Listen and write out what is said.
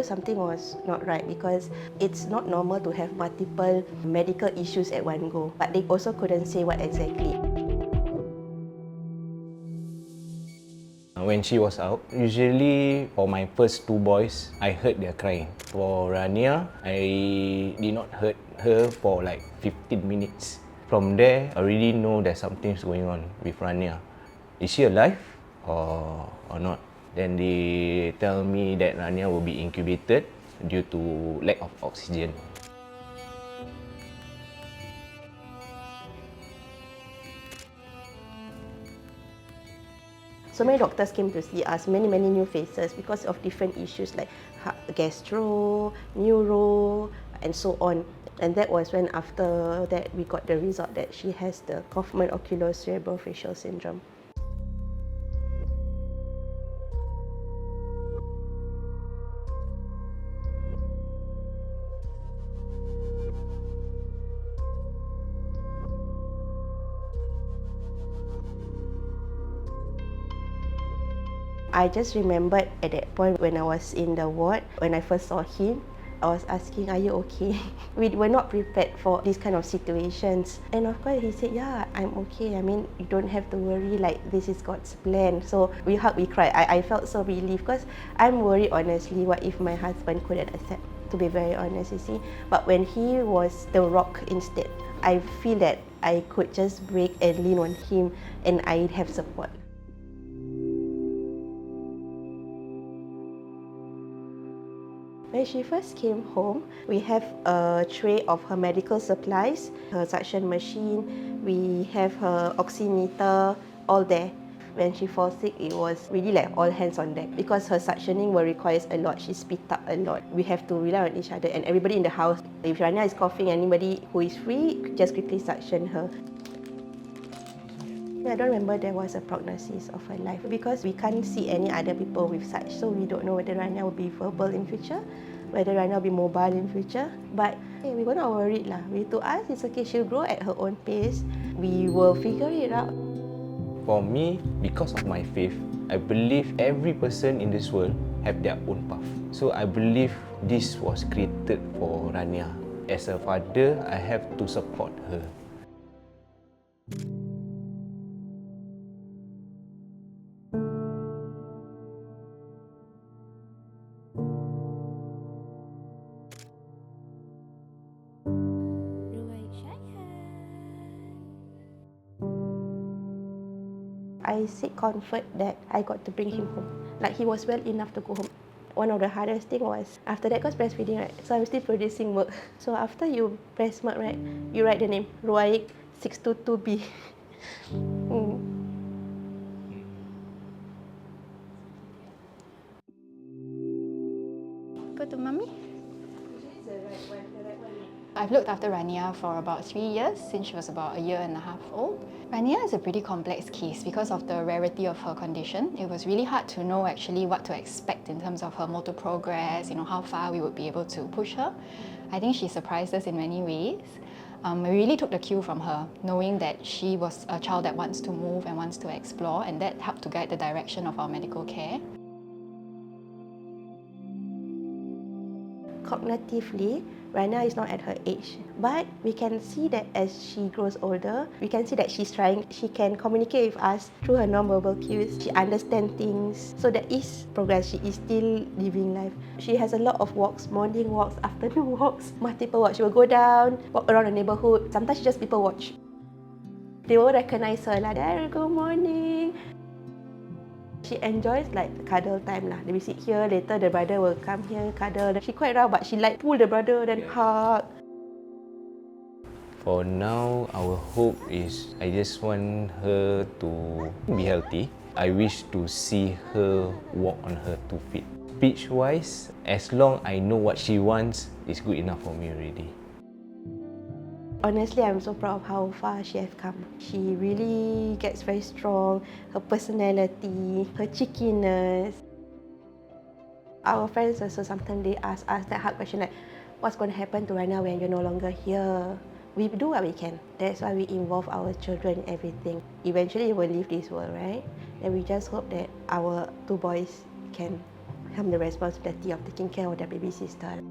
knew something was not right because it's not normal to have multiple medical issues at one go, but they also couldn't say what exactly. When she was out, usually for my first two boys, I heard their crying. For Rania, I did not heard her for like 15 minutes. From there, I already know that something's going on with Rania. Is she alive or not? Then they tell me that Rania will be incubated due to lack of oxygen. So many doctors came to see us, many new faces because of different issues like gastro, neuro, and so on. And that was when after that we got the result that she has the Kaufman Syndrome. I just remembered at that point when I was in the ward, when I first saw him, I was asking, are you okay? We were not prepared for these kind of situations. And of course he said, yeah, I'm okay. I mean, you don't have to worry, like this is God's plan. So we hugged, we cried. I felt so relieved because I'm worried honestly, what if my husband couldn't accept, to be very honest, you see. But when he was the rock instead, I feel that I could just break and lean on him and I have support. When she first came home, we have a tray of her medical supplies, her suction machine, we have her oximeter, all there. When she falls sick, it was really like all hands on deck because her suctioning will requires a lot. She spit up a lot. We have to rely on each other and everybody in the house. If Rania is coughing, anybody who is free, just quickly suction her. I don't remember there was a prognosis of her life because we can't see any other people with such, so we don't know whether Rania will be verbal in future, whether Rania will be mobile in future. But hey, we were not worried lah. To us, it's okay. She'll grow at her own pace. We will figure it out. For me, because of my faith, I believe every person in this world have their own path. So I believe this was created for Rania. As a father, I have to support her. I seek comfort that I got to bring him home. Like he was well enough to go home. One of the hardest thing was after that, because breastfeeding, right? So I'm still producing milk. So after you breast milk, right? You write the name Ruaik 622B. Go to mommy. I've looked after Rania for about 3 years, since she was about 1.5 years old. Rania is a pretty complex case because of the rarity of her condition. It was really hard to know actually what to expect in terms of her motor progress, how far we would be able to push her. I think she surprised us in many ways. We really took the cue from her, knowing that she was a child that wants to move and wants to explore, and that helped to guide the direction of our medical care. Cognitively, Rania is not at her age, but we can see that as she grows older, we can see that she's trying. She can communicate with us through her non-verbal cues. She understands things. So there is progress. She is still living life. She has a lot of walks, morning walks, afternoon walks, multiple walks. She will go down, walk around the neighborhood. Sometimes she just people watch. They will recognize her like, "Dad, good morning." She enjoys like cuddle time lah. We sit here, later the brother will come here, cuddle. She quite rough, but she like pull the brother, then hug. For now, our hope is I just want her to be healthy. I wish to see her walk on her 2 feet. Speech-wise, as long I know what she wants, it's good enough for me already. Honestly, I'm so proud of how far she has come. She really gets very strong, her personality, her cheekiness. Our friends also sometimes they ask us that hard question like, what's going to happen to Rania when you're no longer here? We do what we can. That's why we involve our children in everything. Eventually, we will leave this world, right? And we just hope that our 2 boys can the responsibility of taking care of their baby sister.